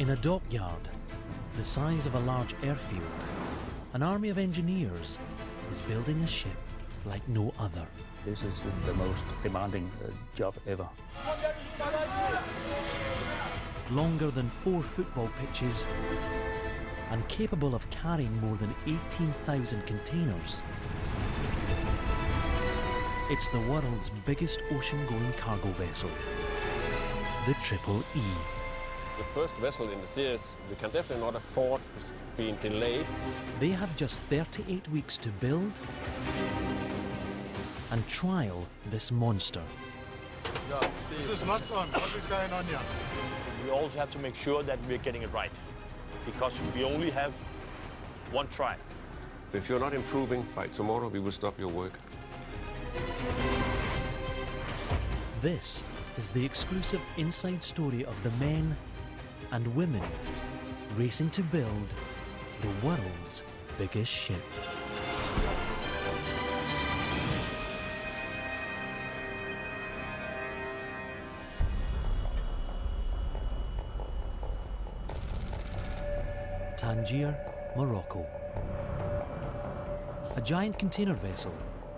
In a dockyard, the size of a large airfield, an army of engineers is building a ship like no other. This is the most demanding job ever. Longer than 4 football pitches and capable of carrying more than 18,000 containers. It's the world's biggest ocean-going cargo vessel, the Triple E. The first vessel in the series, we can definitely not afford being delayed. They have just 38 weeks to build and trial this monster. This is nuts on. What is going on here? We also have to make sure that we're getting it right, because we only have one try. If you're not improving by tomorrow, we will stop your work. This is the exclusive inside story of the men and women racing to build the world's biggest ship. Tangier, Morocco. A giant container vessel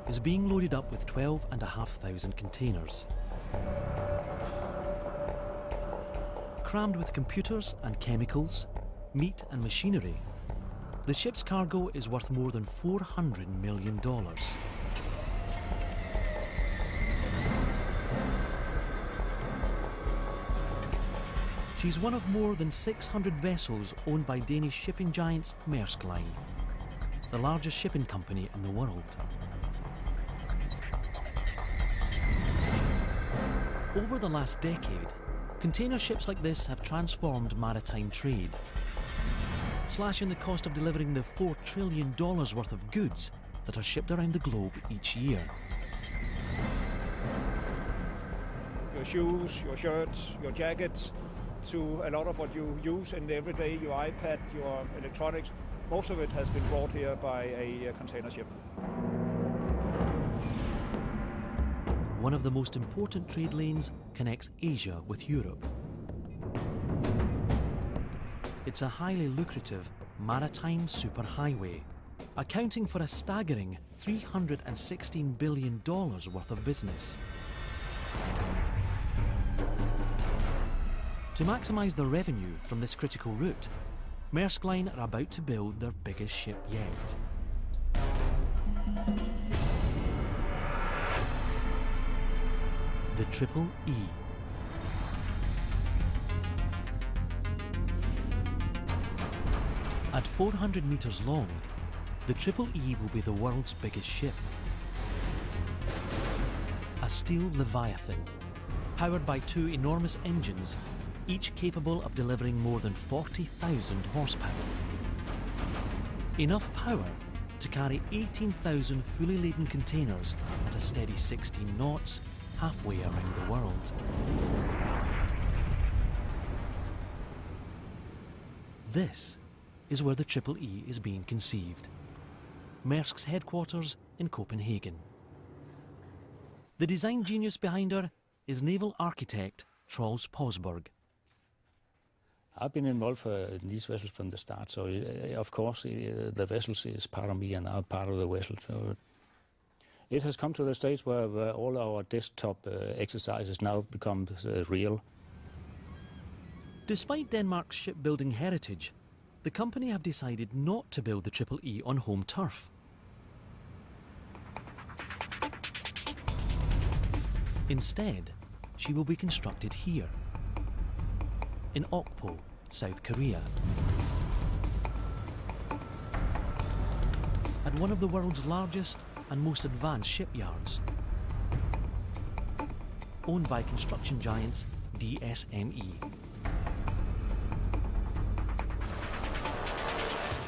is being loaded up with 12,500 containers. Crammed with computers and chemicals, meat and machinery, the ship's cargo is worth more than $400 million. She's one of more than 600 vessels owned by Danish shipping giants Maersk Line, the largest shipping company in the world. Over the last decade, container ships like this have transformed maritime trade, slashing the cost of delivering the $4 trillion worth of goods that are shipped around the globe each year. Your shoes, your shirts, your jackets, to a lot of what you use in the everyday, your iPad, your electronics, most of it has been brought here by a container ship. One of the most important trade lanes connects Asia with Europe. It's a highly lucrative maritime superhighway, accounting for a staggering $316 billion worth of business. To maximise their revenue from this critical route, Maersk Line are about to build their biggest ship yet. The Triple E. At 400 metres long, the Triple E will be the world's biggest ship. A steel leviathan, powered by 2 enormous engines, each capable of delivering more than 40,000 horsepower. Enough power to carry 18,000 fully laden containers at a steady 16 knots, halfway around the world. This is where the Triple E is being conceived. Maersk's headquarters in Copenhagen. The design genius behind her is naval architect Troels Posberg. I've been involved in these vessels from the start, so of course the vessels is part of me and I'm part of the vessel. So it has come to the stage where all our desktop exercises now become real. Despite Denmark's shipbuilding heritage, the company have decided not to build the Triple E on home turf. Instead, she will be constructed here, in Okpo, South Korea, at one of the world's largest and most advanced shipyards, owned by construction giants DSME.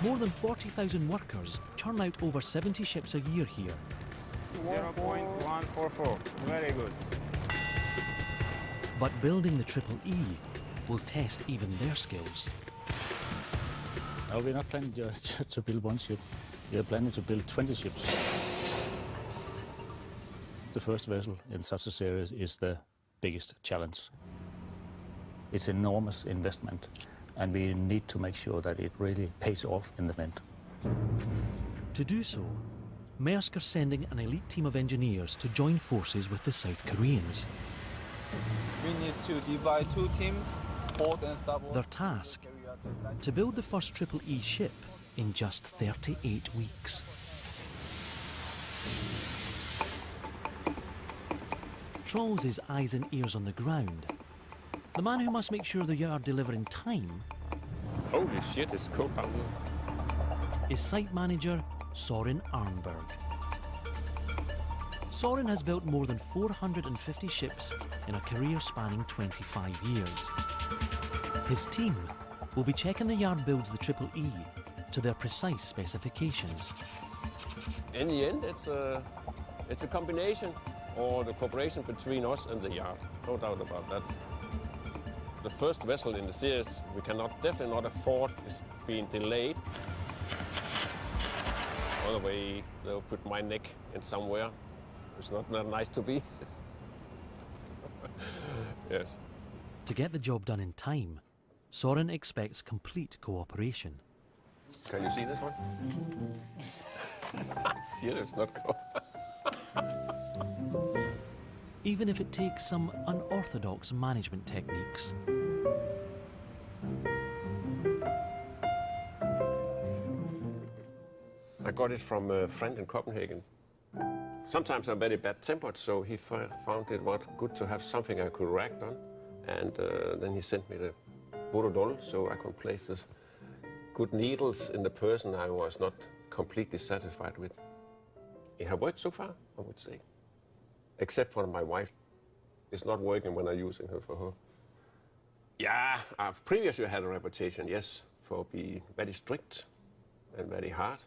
More than 40,000 workers churn out over 70 ships a year here. 0.144, very good. But building the Triple E will test even their skills. No, we're not planning just to build one ship. We're planning to build 20 ships. The first vessel in such a series is the biggest challenge. It's enormous investment, and we need to make sure that it really pays off in the end. To do so, Maersk are sending an elite team of engineers to join forces with the South Koreans. We need to divide two teams, port and starboard. Their task, to build the first Triple-E ship in just 38 weeks. Trolls is eyes and ears on the ground. The man who must make sure the yard deliver in time Holy shit, it's cold down here. is site manager Soren Arnberg. Soren has built more than 450 ships in a career spanning 25 years. His team will be checking the yard builds the Triple-E to their precise specifications. In the end, it's a combination or the cooperation between us and the yard. No doubt about that. The first vessel in the series we definitely not afford is being delayed. Otherwise, they'll put my neck in somewhere. It's not that nice to be. Yes. To get the job done in time, Soren expects complete cooperation. Can you see this one? Serious, not cool. Even if it takes some unorthodox management techniques. I got it from a friend in Copenhagen. Sometimes I'm very bad-tempered, so he found it was good to have something I could react on. And then he sent me the Ho돌í, so I could place the good needles in the person I was not completely satisfied with. It has worked so far, I would say. Except for my wife. It's not working when I'm using her for her. Yeah, I've previously had a reputation, yes, for being very strict and very hard.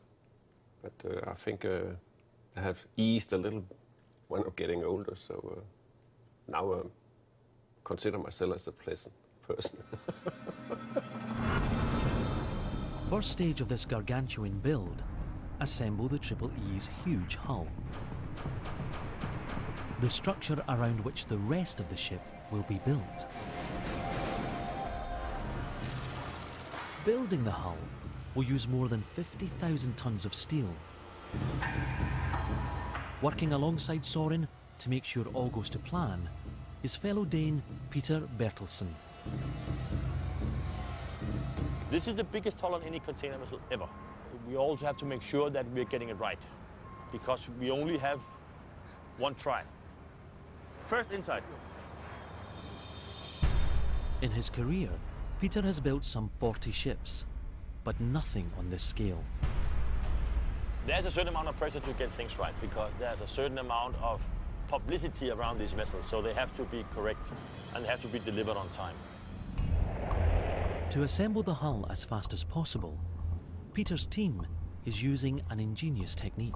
But I think I have eased a little when I'm getting older, so now I consider myself as a pleasant person. First stage of this gargantuan build, assemble the Triple-E's huge hull. The structure around which the rest of the ship will be built. Building the hull will use more than 50,000 tons of steel. Working alongside Soren to make sure all goes to plan is fellow Dane Peter Bertelsen. This is the biggest hull on any container vessel ever. We also have to make sure that we're getting it right, because we only have one try. First inside. In his career, Peter has built some 40 ships, but nothing on this scale. There's a certain amount of pressure to get things right, because there's a certain amount of publicity around these vessels, so they have to be correct and they have to be delivered on time. To assemble the hull as fast as possible, Peter's team is using an ingenious technique.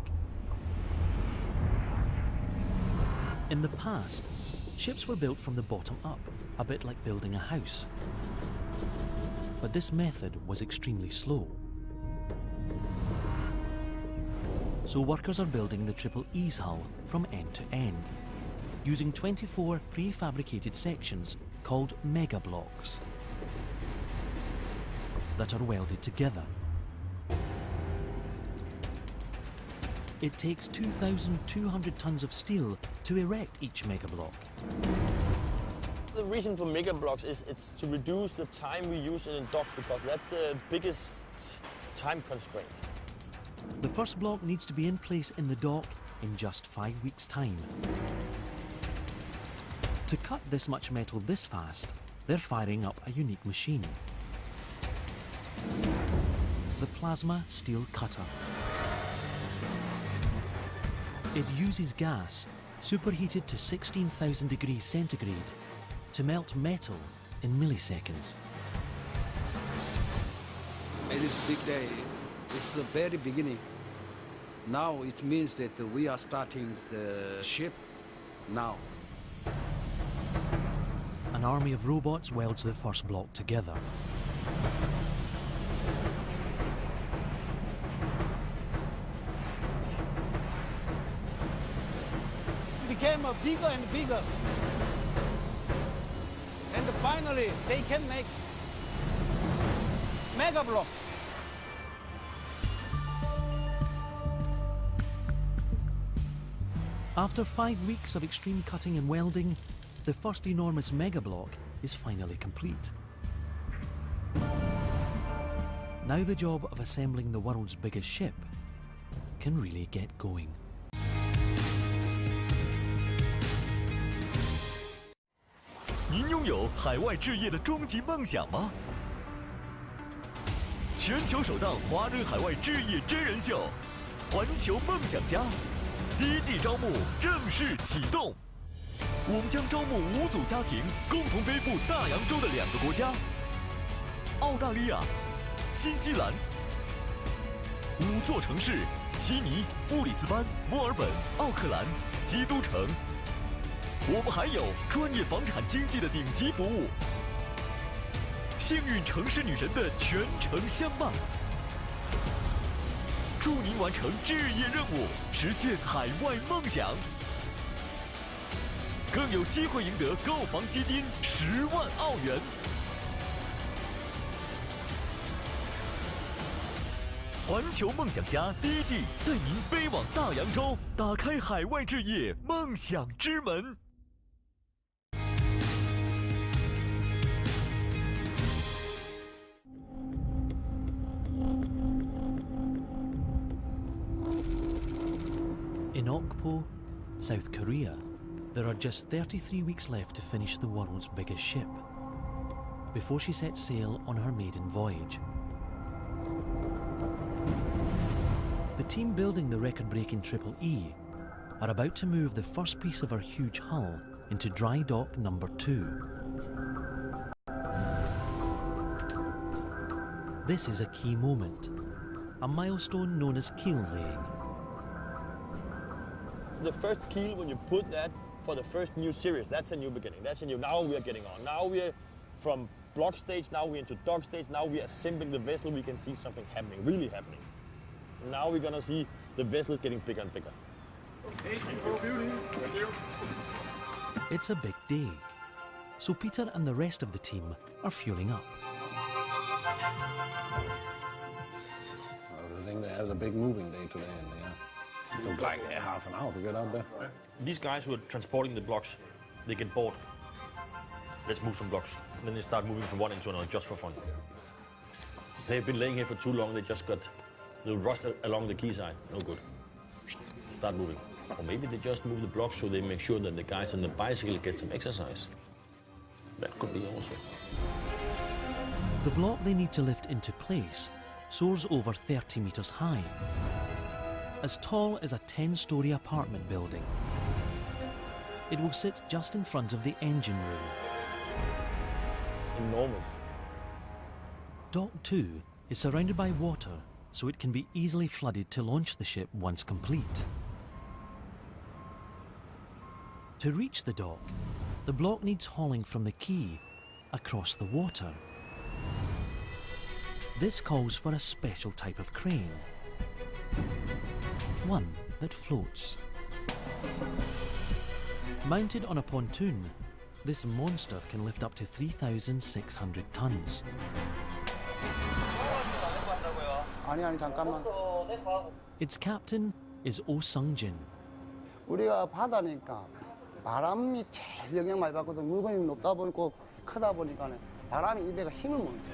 In the past, ships were built from the bottom up, a bit like building a house. But this method was extremely slow. So workers are building the Triple-E's hull from end to end, using 24 prefabricated sections called mega blocks that are welded together. It takes 2,200 tons of steel to erect each mega block. The reason for mega blocks is it's to reduce the time we use in a dock, because that's the biggest time constraint. The first block needs to be in place in the dock in just 5 weeks' time. To cut this much metal this fast, they're firing up a unique machine. The plasma steel cutter. It uses gas, superheated to 16,000 degrees centigrade, to melt metal in milliseconds. It is a big day. It's the very beginning. Now it means that we are starting the ship now. An army of robots welds the first block together. It became bigger and bigger. And finally, they can make Mega block. After 5 weeks of extreme cutting and welding, the first enormous mega block is finally complete. Now the job of assembling the world's biggest ship can really get going. 您拥有海外置业的终极梦想吗？全球首档华人海外置业真人秀《环球梦想家》第1季招募正式启动。我们将招募5组家庭，共同飞赴大洋洲的2个国家：澳大利亚、新西兰。5座城市：悉尼、布里斯班、墨尔本、奥克兰、基督城。我们还有专业房产经纪的顶级服务，幸运城市女神的全程相伴，祝您完成置业任务，实现海外梦想，更有机会赢得购房基金10万澳元。环球梦想家第1季带您飞往大洋洲，打开海外置业梦想之门。In Okpo, South Korea, there are just 33 weeks left to finish the world's biggest ship, before she sets sail on her maiden voyage. The team building the record-breaking Triple E are about to move the first piece of her huge hull into dry dock number 2. This is a key moment, a milestone known as keel laying. The first keel, when you put that for the first new series, that's a new beginning. That's a new, now we are getting on. Now we are from block stage, now we're into dock stage, now we are assembling the vessel, we can see something happening, really happening. Now we're gonna see the vessel is getting bigger and bigger. It's a big day, so Peter and the rest of the team are fueling up. I think there's a big moving day today, and it took like half an hour to get out there. These guys who are transporting the blocks, they get bored. Let's move some blocks. And then they start moving from one end to another just for fun. They've been laying here for too long, they just got a little rust along the quayside. No good. Start moving. Or maybe they just move the blocks so they make sure that the guys on the bicycle get some exercise. That could be also. The block they need to lift into place soars over 30 meters high, as tall as a 10-story apartment building. It will sit just in front of the engine room. It's enormous. Dock 2 is surrounded by water, so it can be easily flooded to launch the ship once complete. To reach the dock, the block needs hauling from the quay across the water. This calls for a special type of crane, one that floats. Mounted on a pontoon, this monster can lift up to 3,600 tons. 아니 잠깐만. Its captain is Oh Sung-jin. 우리가 바다니까 바람이 제일 영향 많이 받거든. 물건이 높다 보니까 크다 보니까 바람이 이 배가 힘을 못 줘.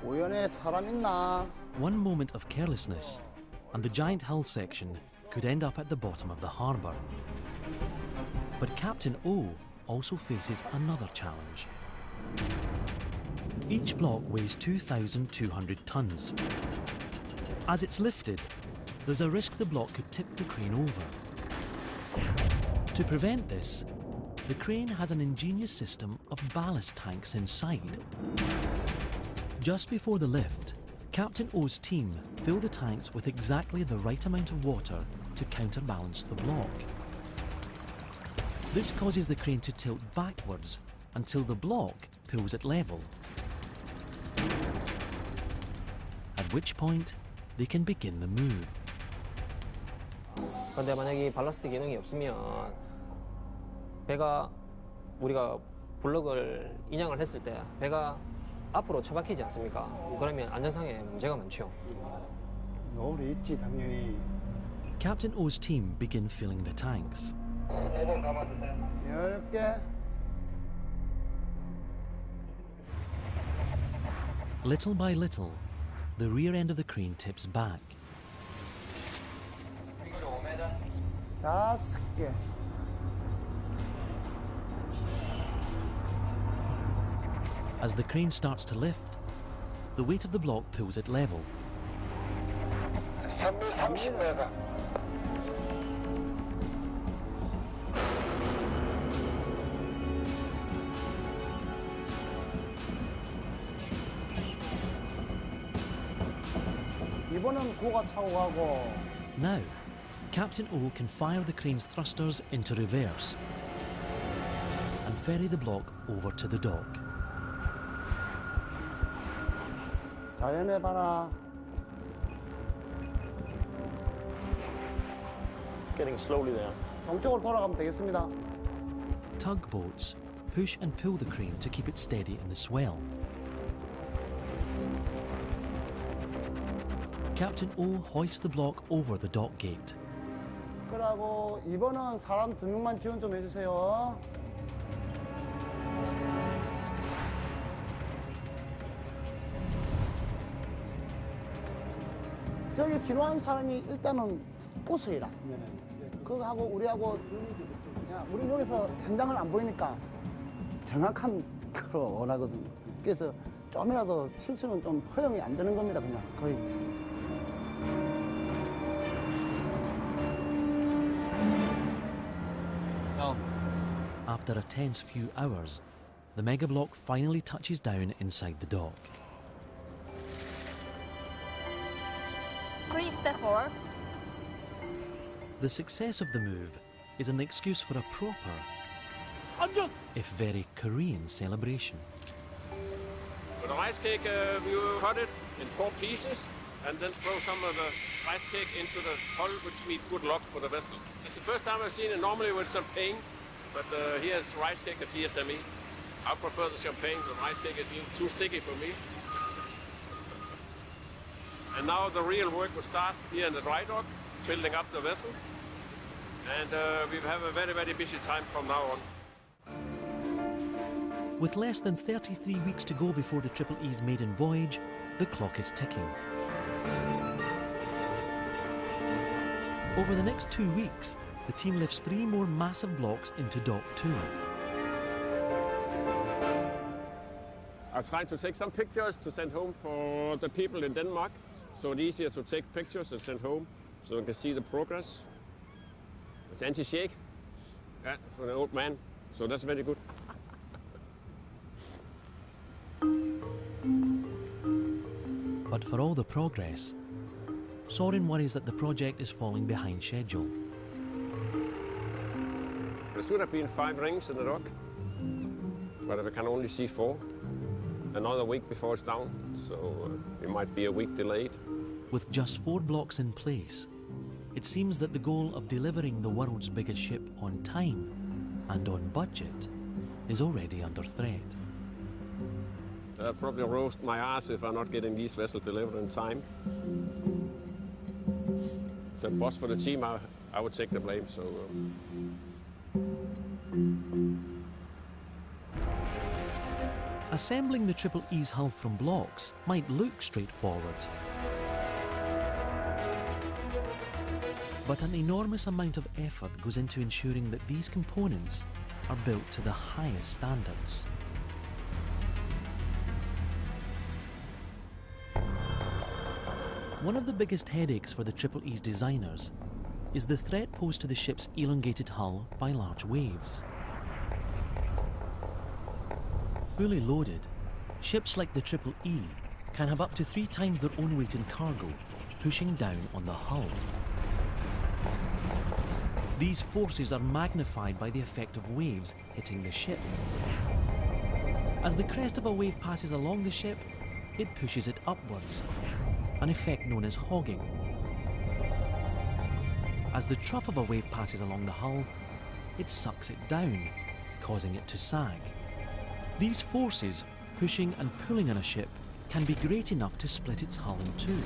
우연에 사람 있나? One moment of carelessness, and the giant hull section could end up at the bottom of the harbour. But Captain O also faces another challenge. Each block weighs 2,200 tons. As it's lifted, there's a risk the block could tip the crane over. To prevent this, the crane has an ingenious system of ballast tanks inside. Just before the lift, Captain O's team fill the tanks with exactly the right amount of water to counterbalance the block. This causes the crane to tilt backwards until the block pulls at level, at which point they can begin the move. 그런데 만약에 발라스트 기능이 없으면 배가 우리가 블럭을 인양을 했을 때 배가 앞으로 처박히지 않습니까? 그러면 안전상에 문제가 많죠. 노을이 있지 당연히. Captain O's team begin filling the tanks. 10개. Little by little, the rear end of the crane tips back. 5개. As the crane starts to lift, the weight of the block pulls it level. 이번은 고가 차고 가고. Now, Captain O can fire the crane's thrusters into reverse and ferry the block over to the dock. 자연해봐라. It's getting slowly there. 동쪽으로 돌아가면 되겠습니다. Tugboats push and pull the crane to keep it steady in the swell. Captain O hoists the block over the dock gate. 그러고 이번은 사람 2명만 지원 좀 해주세요. 저기 지루한 사람이 일단은 웃으리라. 그거 하고 우리하고 그냥 우리 여기서 현장을 안 보이니까 정확한 걸 원하거든요. 그래서 좀이라도 실수는 좀 허용이 안 되는 겁니다. 그냥 거의. After a tense few hours, the mega block finally touches down inside the dock. Please step forward. The success of the move is an excuse for a proper, if very Korean celebration. For the rice cake, we will cut it in 4 pieces and then throw some of the rice cake into the hull, which we good luck for the vessel. It's the first time I've seen it normally with champagne, but here's rice cake at DSME. I prefer the champagne. The rice cake is a little too sticky for me. And now the real work will start here in the dry dock, building up the vessel. And we have a very, very busy time from now on. With less than 33 weeks to go before the Triple E's maiden voyage, the clock is ticking. Over the next 2 weeks, the team lifts 3 more massive blocks into Dock 2. I've tried to take some pictures to send home for the people in Denmark, so it's easier to take pictures and send home, so you can see the progress. It's anti-shake, yeah, for an old man, so that's very good. But for all the progress, Soren worries that the project is falling behind schedule. There should have been 5 rings in the dock, but we can only see 4. Another week before it's down, so it might be a week delayed. With just 4 blocks in place, it seems that the goal of delivering the world's biggest ship on time and on budget is already under threat. I'll probably roast my ass if I'm not getting these vessels delivered in time. As a boss for the team, I would take the blame, so... Assembling the Triple E's hull from blocks might look straightforward. But an enormous amount of effort goes into ensuring that these components are built to the highest standards. One of the biggest headaches for the Triple E's designers is the threat posed to the ship's elongated hull by large waves. Fully loaded, ships like the Triple E can have up to 3 times their own weight in cargo, pushing down on the hull. These forces are magnified by the effect of waves hitting the ship. As the crest of a wave passes along the ship, it pushes it upwards, an effect known as hogging. As the trough of a wave passes along the hull, it sucks it down, causing it to sag. These forces, pushing and pulling on a ship, can be great enough to split its hull in two.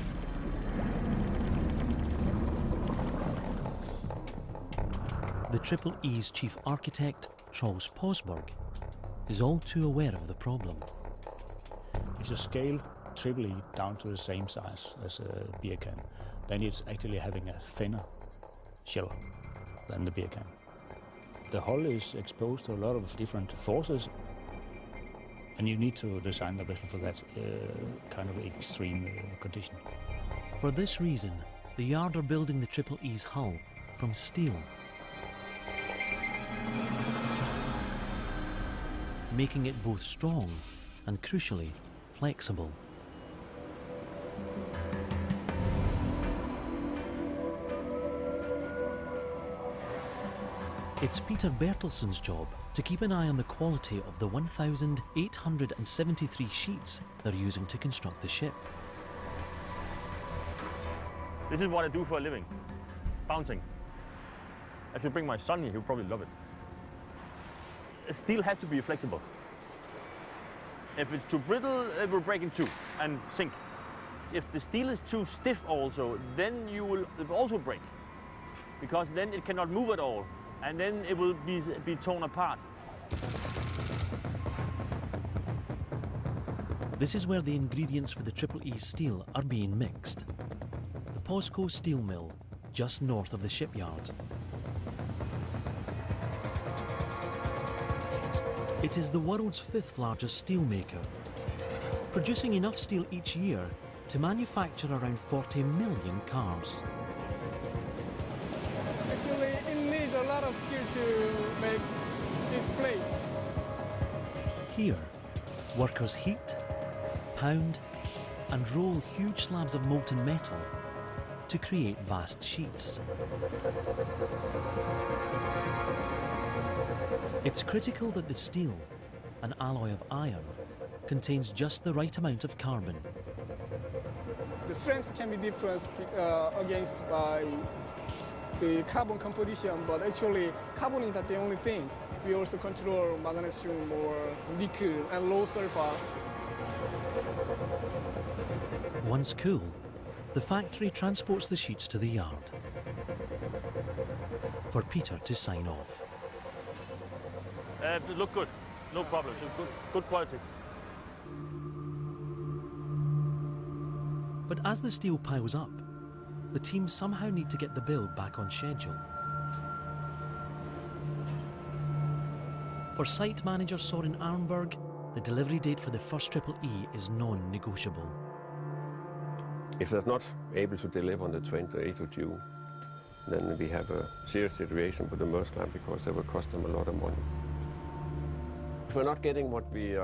The Triple E's chief architect, Charles Posberg, is all too aware of the problem. If you scale Triple E down to the same size as a beer can, then it's actually having a thinner shell than the beer can. The hull is exposed to a lot of different forces, and you need to design the vessel for that kind of extreme condition. For this reason, the yard are building the Triple E's hull from steel, making it both strong and, crucially, flexible. It's Peter Bertelson's job to keep an eye on the quality of the 1,873 sheets they're using to construct the ship. This is what I do for a living, bouncing. If you bring my son here, he'll probably love it. Steel has to be flexible. If it's too brittle, it will break in two and sink. If the steel is too stiff also, then it will also break, because then it cannot move at all, and then it will be torn apart. This is where the ingredients for the Triple E steel are being mixed. The Posco Steel Mill, just north of the shipyard. It is the world's 5th largest steel maker, producing enough steel each year to manufacture around 40 million cars. Actually, it needs a lot of skill to make this plate. Here, workers heat, pound, and roll huge slabs of molten metal to create vast sheets. It's critical that the steel, an alloy of iron, contains just the right amount of carbon. The strength can be different against by the carbon composition, but actually carbon is not the only thing. We also control magnesium or nickel and low sulfur. Once cool, the factory transports the sheets to the yard for Peter to sign off. Look good, no problem, good quality. But as the steel piles up, the team somehow need to get the build back on schedule. For site manager Soren Arnberg, the delivery date for the first Triple E is non-negotiable. If they're not able to deliver on the 28th of June, then we have a serious situation for the Maersk Line, because it will cost them a lot of money. If we're not getting what we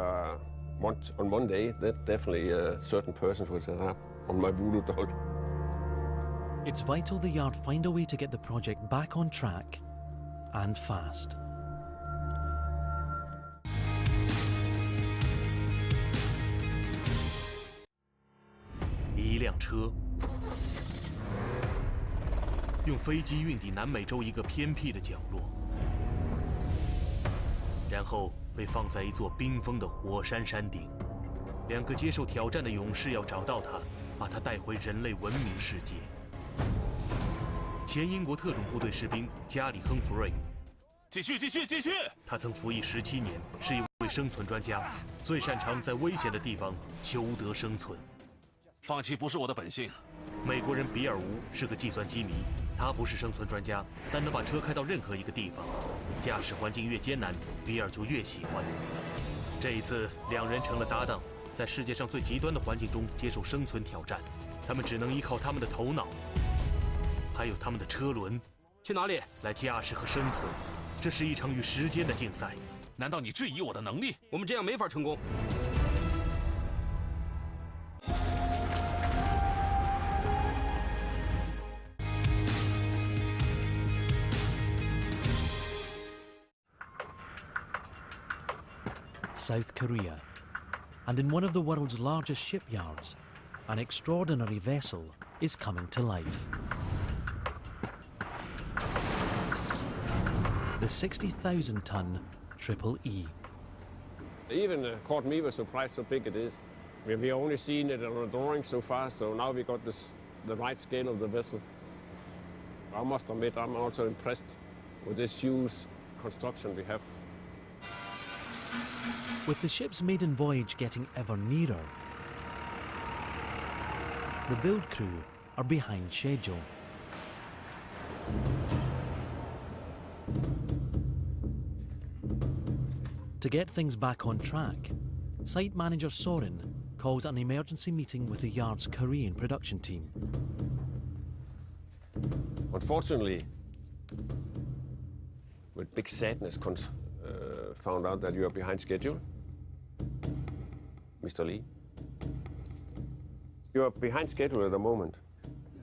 want on Monday, then definitely a certain person will set up on my voodoo doll. It's vital the yard find a way to get the project back on track, and fast.一辆车用飞机运抵南美洲一个偏僻的角落，然后被放在一座冰封的火山山顶。2个接受挑战的勇士要找到他，把他带回人类文明世界。前英国特种部队士兵加里·亨弗瑞，继续！他曾服役17年，是一位生存专家，最擅长在危险的地方求得生存。放弃不是我的本性。美国人比尔·吴是个计算机迷，他不是生存专家，但能把车开到任何一个地方。驾驶环境越艰难，比尔就越喜欢。这一次，2人成了搭档，在世界上最极端的环境中接受生存挑战。他们只能依靠他们的头脑，还有他们的车轮，去哪里？来驾驶和生存。这是一场与时间的竞赛。难道你质疑我的能力？我们这样没法成功。South Korea, and in one of the world's largest shipyards, an extraordinary vessel is coming to life. The 60,000-ton Triple E. Even caught me with surprise how big it is. We only seen it on a drawing so far, so now we got the right scale of the vessel. I must admit, I'm also impressed with this huge construction we have. With the ship's maiden voyage getting ever nearer, the build crew are behind schedule. To get things back on track, site manager Soren calls an emergency meeting with the yard's Korean production team. Unfortunately, with big sadness, found out that you are behind schedule. Mr. Lee. You are behind schedule at the moment.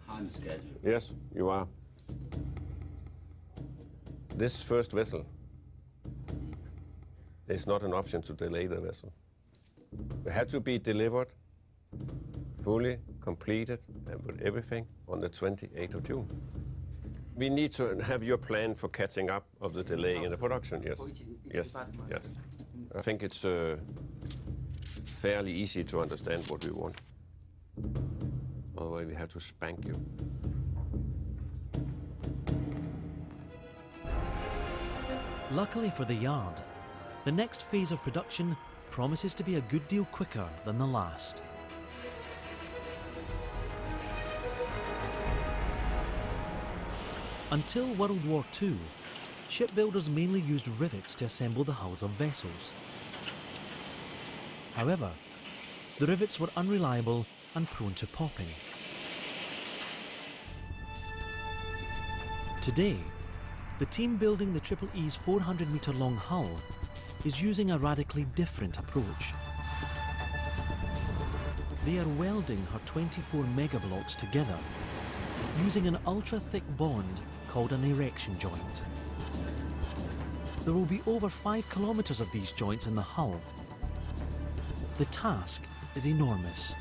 Behind schedule? Yes, you are. This first vessel, there's not an option to delay the vessel. It had to be delivered, fully completed, and with everything on the 28th of June. We need to have your plan for catching up of the delay in the production, yes. Yes, yes. I think it's fairly easy to understand what we want. Otherwise, we have to spank you. Luckily for the yard, the next phase of production promises to be a good deal quicker than the last. Until World War II, shipbuilders mainly used rivets to assemble the hulls of vessels. However, the rivets were unreliable and prone to popping. Today, the team building the Triple E's 400-metre-long hull is using a radically different approach. They are welding her 24 megablocks together using an ultra-thick bond called an erection joint. There will be over 5 kilometres of these joints in the hull. The task is enormous,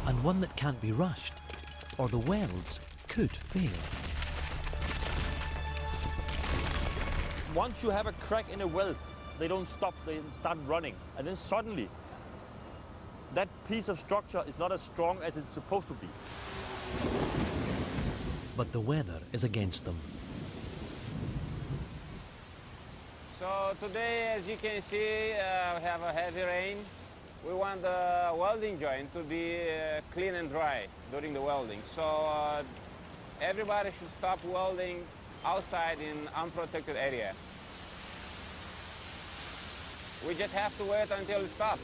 and one that can't be rushed, or the welds could fail. Once you have a crack in a weld, they don't stop, they start running. And then suddenly, that piece of structure is not as strong as it's supposed to be. But the weather is against them. So today, as you can see, we have a heavy rain. We want the welding joint to be clean and dry during the welding. So everybody should stop welding outside in unprotected area. We just have to wait until it stops.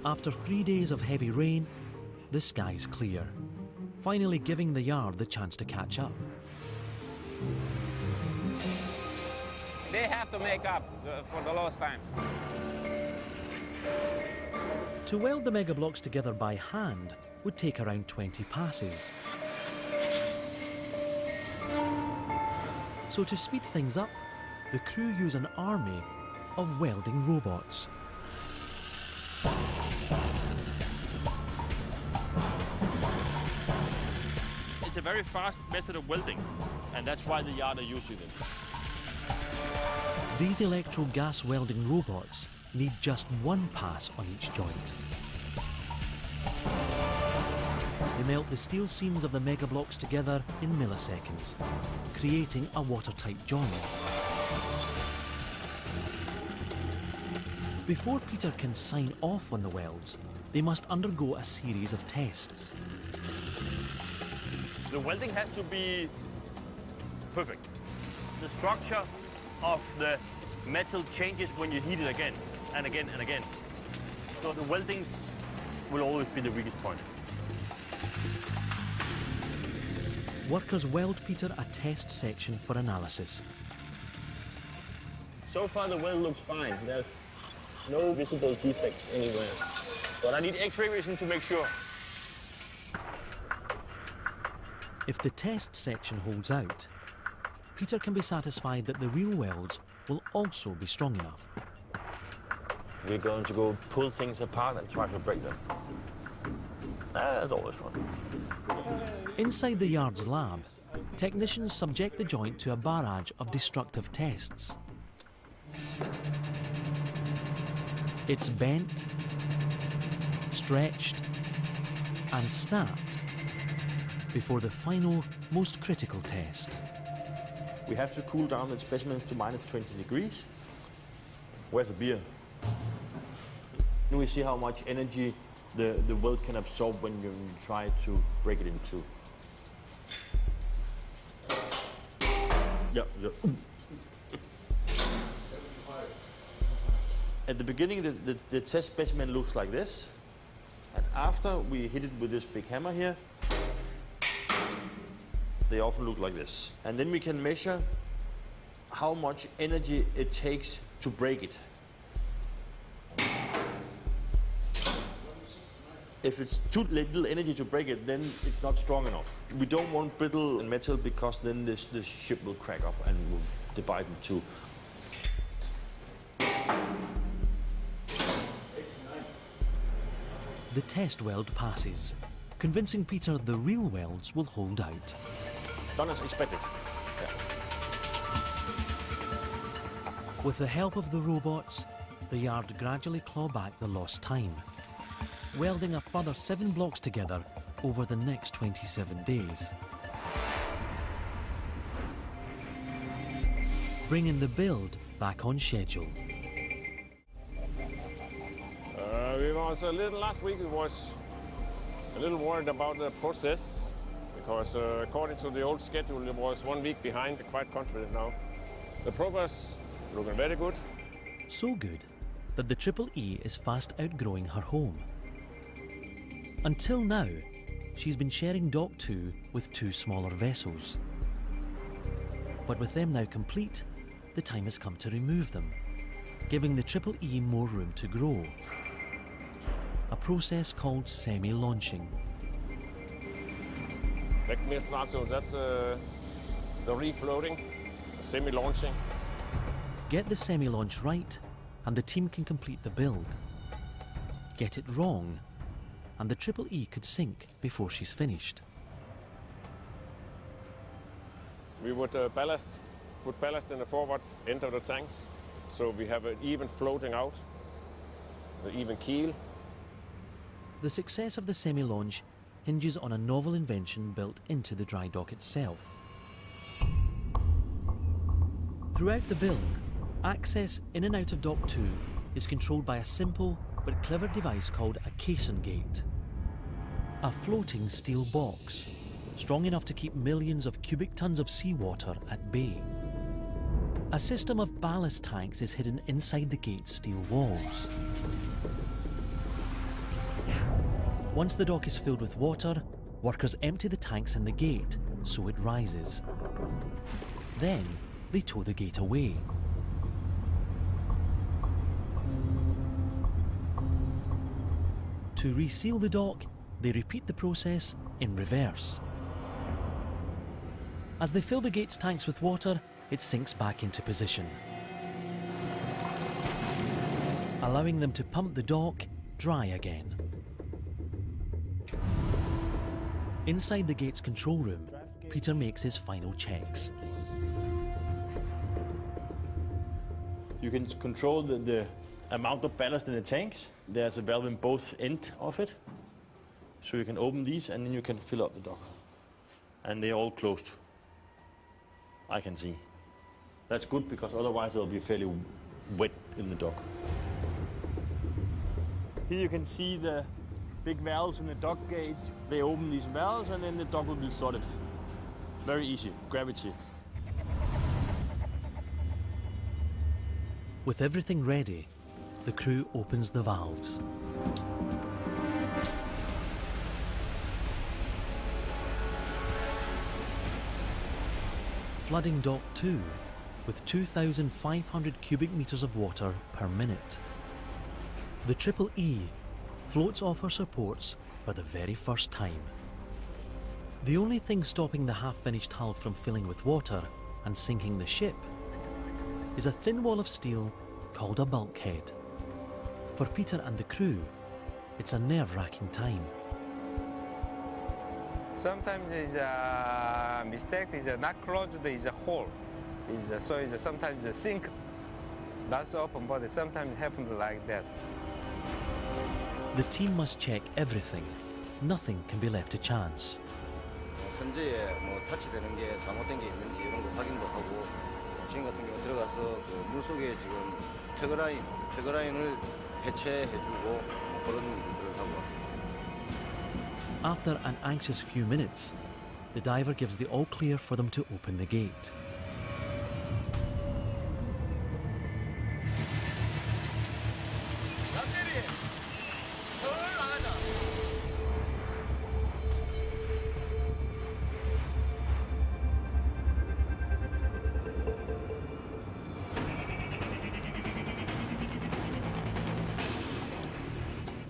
After 3 days of heavy rain, the sky's clear, finally giving the yard the chance to catch up. They have to make up for the lost time. To weld the megablocks together by hand would take around 20 passes. So to speed things up, the crew use an army of welding robots. It's a very fast method of welding, and that's why the yard are using it. These electro-gas welding robots need just one pass on each joint. They melt the steel seams of the megablocks together in milliseconds, creating a watertight join. Before Peter can sign off on the welds, they must undergo a series of tests. The welding has to be perfect. The structure of the metal changes when you heat it again and again and again. So the weldings will always be the weakest point. Workers weld Peter a test section for analysis. So far the weld looks fine. There's no visible defects anywhere. But I need X-ray vision to make sure. If the test section holds out, Peter can be satisfied that the real welds will also be strong enough. We're going to go pull things apart and try to break them. That's always fun. Inside the yard's lab, technicians subject the joint to a barrage of destructive tests. It's bent, stretched, and snapped before the final, most critical test. We have to cool down the specimens to -20 degrees. Where's the beer? Now we see how much energy the weld can absorb when you try to break it in two. Yeah. At the beginning, the test specimen looks like this. And after we hit it with this big hammer here, they often look like this. And then we can measure how much energy it takes to break it. If it's too little energy to break it, then it's not strong enough. We don't want brittle metal because then this ship will crack up and will divide in two. The test weld passes, convincing Peter the real welds will hold out. Done as expected. Yeah. With the help of the robots, the yard gradually claw back the lost time, welding a further 7 blocks together over the next 27 days. Bringing the build back on schedule. Last week we was a little worried about the process because according to the old schedule it was 1 week behind. Quite confident now. The progress looking very good. So good that the Triple E is fast outgrowing her home. Until now, she's been sharing Dock 2 with 2 smaller vessels. But with them now complete, the time has come to remove them, giving the Triple E more room to grow. A process called semi-launching. So that's the refloating, semi-launching. Get the semi-launch right, and the team can complete the build. Get it wrong, and the Triple E could sink before she's finished. We would put ballast in the forward end of the tanks, so we have an even floating out, an even keel. The success of the semi-launch hinges on a novel invention built into the dry dock itself. Throughout the build, access in and out of Dock 2 is controlled by a simple but clever device called a caisson gate. A floating steel box, strong enough to keep millions of cubic tons of seawater at bay. A system of ballast tanks is hidden inside the gate's steel walls. Once the dock is filled with water, workers empty the tanks in the gate so it rises. Then they tow the gate away. To reseal the dock, they repeat the process in reverse. As they fill the gate's tanks with water, it sinks back into position, allowing them to pump the dock dry again. Inside the gate's control room, Peter makes his final checks. You can control the amount of ballast in the tanks. There's a valve in both ends of it. So you can open these and then you can fill up the dock. And they're all closed. I can see. That's good because otherwise it'll be fairly wet in the dock. Here you can see the big valves in the dock gate. They open these valves and then the dock will be flooded. Very easy, gravity. With everything ready, the crew opens the valves. Flooding Dock 2 with 2,500 cubic meters of water per minute. The Triple E floats off her supports for the very first time. The only thing stopping the half-finished hull from filling with water and sinking the ship is a thin wall of steel called a bulkhead. For Peter and the crew, it's a nerve-wracking time. Sometimes it's a mistake, it's not closed, it's a hole. So it's sometimes the sink that's open, but sometimes it happens like that. The team must check everything. Nothing can be left to chance. 선제에 뭐 타치되는 게 잘못된 게 있는지 이런 거 확인도 하고 지금 같은 경우 들어가서 그 물속에 지금 태그라인을 해체해주고 그런 일들을 하고 왔습니다. After an anxious few minutes, the diver gives the all clear for them to open the gate.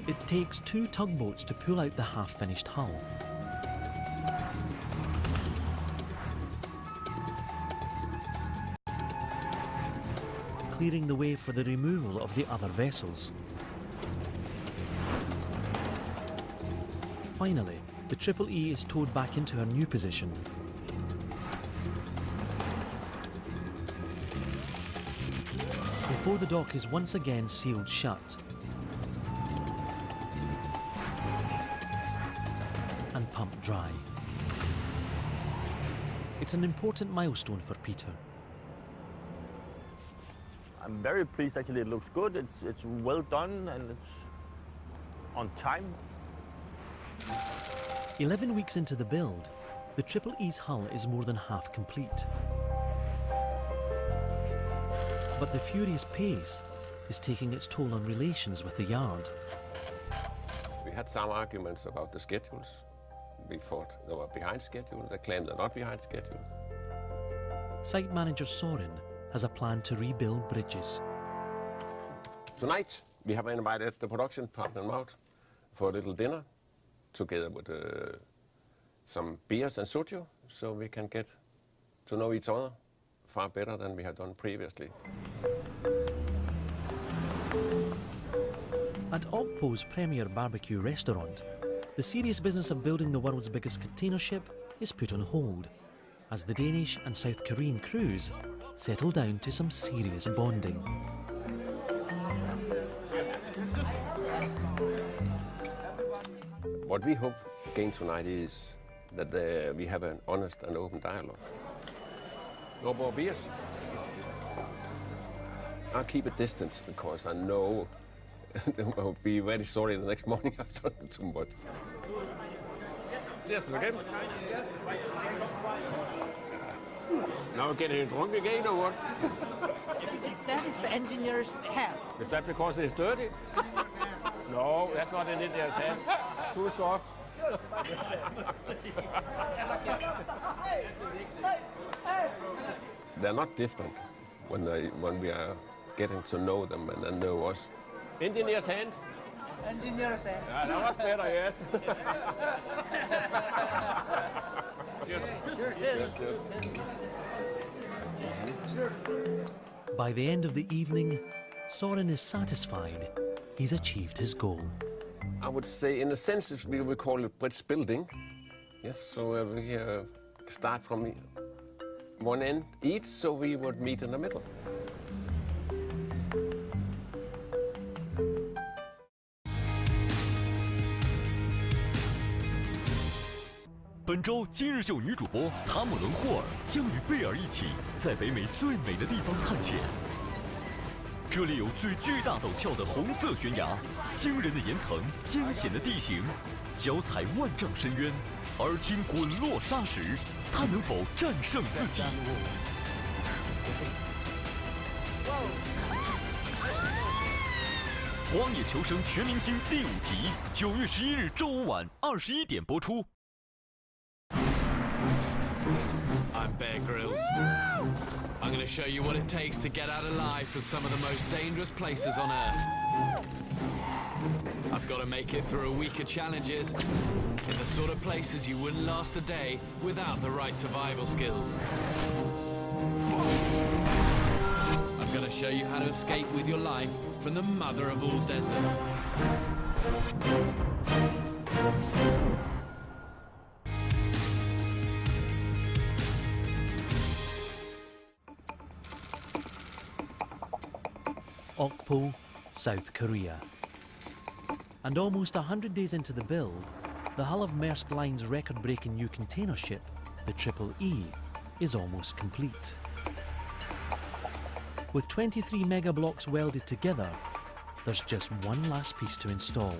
It takes 2 tugboats to pull out the half-finished hull. Clearing the way for the removal of the other vessels. Finally, the Triple E is towed back into her new position. Before the dock is once again sealed shut and pumped dry. It's an important milestone for Peter. I'm very pleased. Actually, it looks good. It's well done and it's on time. 11 weeks into the build, the Triple E's hull is more than half complete. But the furious pace is taking its toll on relations with the yard. We had some arguments about the schedules. We thought they were behind schedule. They claimed they're not behind schedule. Site manager Soren has a plan to rebuild bridges. Tonight, we have invited the production partner out for a little dinner, together with some beers and soju, so we can get to know each other far better than we have done previously. At Ogpo's premier barbecue restaurant, the serious business of building the world's biggest container ship is put on hold, as the Danish and South Korean crews settle down to some serious bonding. What we hope gain tonight is that we have an honest and open dialogue. No more beers. I'll keep a distance because I know I'll be very sorry the next morning I've done too much. Cheers, again. Now we're getting drunk again or what? That is the engineer's hat. Is that because it's dirty? No, that's not an engineer's hat. Too soft. They're not different when we are getting to know them and then know us. Engineer's hand. Engineer's hat. Yeah, that was better, yes. Cheers. Cheers. Cheers. By the end of the evening, Soren is satisfied. He's achieved his goal. I would say, in a sense, we would call it bridge building. Yes, so we start from one end each, so we would meet in the middle. 本周今日秀女主播塔姆伦霍尔将与贝尔一起在北美最美的地方探险。这里有最巨大陡峭的红色悬崖，惊人的岩层，艰险的地形，脚踩万丈深渊，耳听滚落沙石，他能否战胜自己？《荒野求生全明星》第5集，9月11日周五晚21点播出。 I'm Bear Grylls. I'm going to show you what it takes to get out alive from some of the most dangerous places on Earth. I've got to make it through a week of challenges in the sort of places you wouldn't last a day without the right survival skills. I'm going to show you how to escape with your life from the mother of all deserts. Okpo, South Korea. And almost 100 days into the build, the hull of Maersk Line's record-breaking new container ship, the Triple E, is almost complete. With 23 mega blocks welded together, there's just one last piece to install.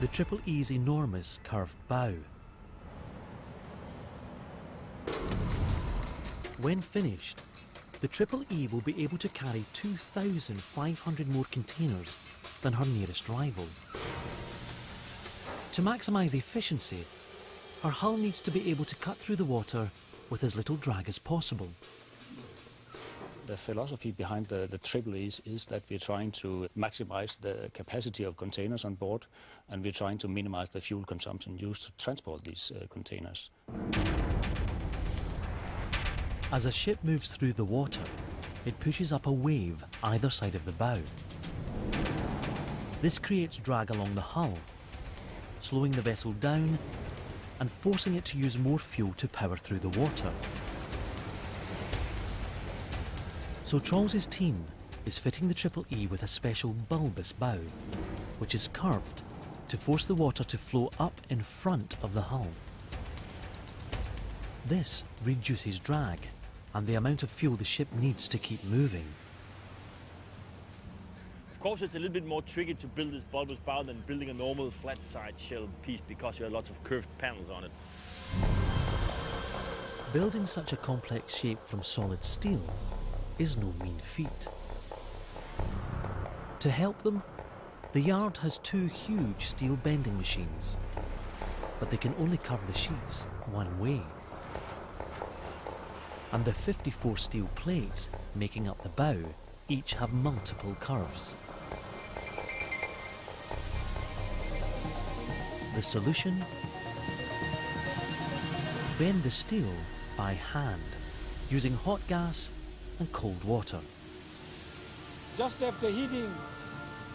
The Triple E's enormous curved bow. When finished, the Triple E will be able to carry 2,500 more containers than her nearest rival. To maximise efficiency, her hull needs to be able to cut through the water with as little drag as possible. The philosophy behind the Triple E's is that we're trying to maximize the capacity of containers on board, and we're trying to minimize the fuel consumption used to transport these containers. As a ship moves through the water, it pushes up a wave either side of the bow. This creates drag along the hull, slowing the vessel down and forcing it to use more fuel to power through the water. So Troll's team is fitting the Triple E with a special bulbous bow, which is curved to force the water to flow up in front of the hull. This reduces drag and the amount of fuel the ship needs to keep moving. Of course, it's a little bit more tricky to build this bulbous bow than building a normal flat side shell piece because you have lots of curved panels on it. Building such a complex shape from solid steel is no mean feat. To help them, the yard has two huge steel bending machines, but they can only curve the sheets one way. And the 54 steel plates making up the bow each have multiple curves. The solution? Bend the steel by hand, using hot gas and cold water. Just after heating,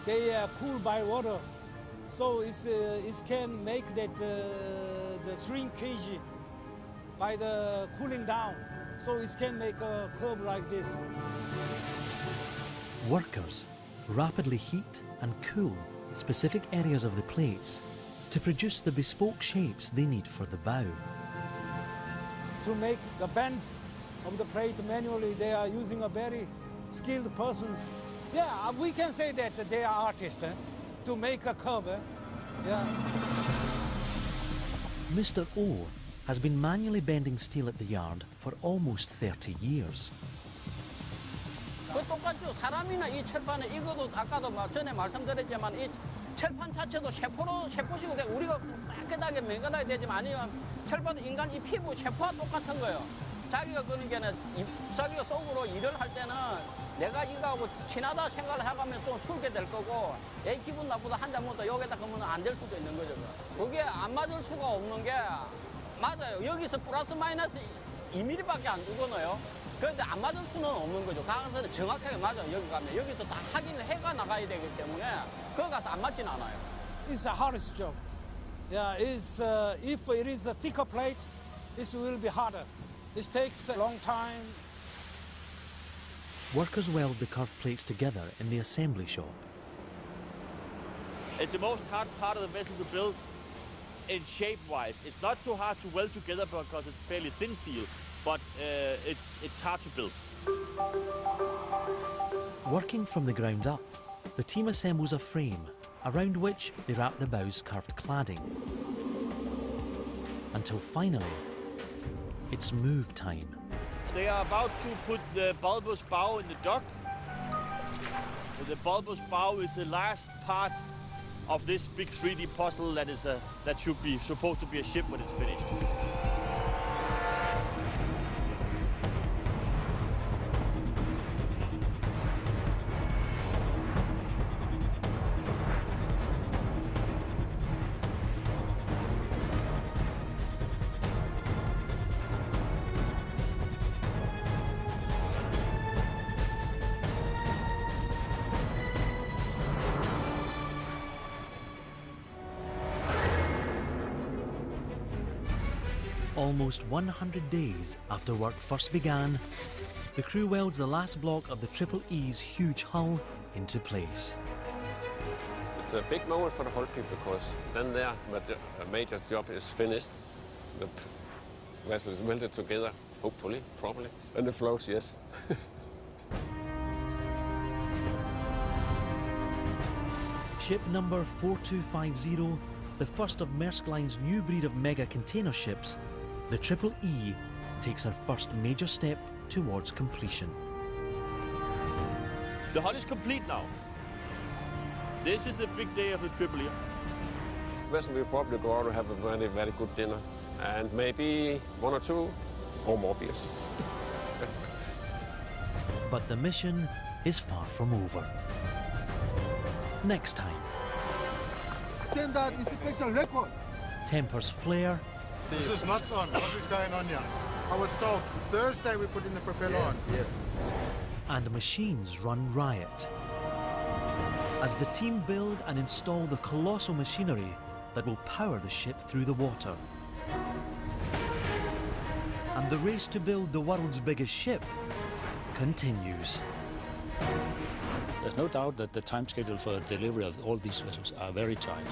they are cooled by water, so it can make that the shrinkage by the cooling down, so it can make a curve like this. Workers rapidly heat and cool specific areas of the plates to produce the bespoke shapes they need for the bow. To make the bend of the plate manually, they are using a very skilled persons. Yeah, we can say that they are artists to make a curve. Yeah. Mr. O has been manually bending steel at the yard for almost 30 years. 그 똑같죠. 사람이나 이 철판에 이것도 아까도 전에 말씀드렸지만 이 철판 자체도 세포식으로 돼. 우리가 깨끗하게 맹간하게 되지만 아니면 철판도 인간 이 피부 세포와 똑같은 거예요. 자기가 그런 게는 자기가 속으로 일을 할 때는 내가 이거하고 친하다 생각을 해가면 좀 술게 될 거고 애 기분 나쁘다 한 잔 먹다 여기다 그러면 안 될 수도 있는 거죠. 그게 안 맞을 수가 없는 게 맞아요. 여기서 플러스 마이너스 2mm밖에 안 두거든요. 그런데 안 맞을 수는 없는 거죠. 가서 정확하게 맞아요. 여기 가면 여기서 다 확인을 해가 나가야 되기 때문에 거기 가서 안 맞진 않아요. It's a hardest job. Yeah, if it is a thicker plate, this will be harder. This takes a long time. Workers weld the curved plates together in the assembly shop. It's the most hard part of the vessel to build in shape-wise. It's not so hard to weld together because it's fairly thin steel, but it's hard to build. Working from the ground up, the team assembles a frame around which they wrap the bow's curved cladding. Until finally, it's move time. They are about to put the bulbous bow in the dock. The bulbous bow is the last part of this big 3D puzzle that should be supposed to be a ship when it's finished. Almost 100 days after work first began, the crew welds the last block of the Triple E's huge hull into place. It's a big moment for the whole people because then their major job is finished. The vessel is welded together, hopefully, properly, and it floats, yes. Ship number 4250, the first of Maersk Line's new breed of mega container ships, the Triple E takes her first major step towards completion. The hull is complete now. This is the big day of the Triple E. Vessel will probably go out and have a very, very good dinner, and maybe 1 or 2 or more beers. But the mission is far from over. Next time, Standard inspection record. tempers flare. This is nuts on. What is going on here? I was told Thursday we put in the propeller on. Yes. And machines run riot as the team build and install the colossal machinery that will power the ship through the water. And the race to build the world's biggest ship continues. There's no doubt that the time schedule for delivery of all these vessels are very tight.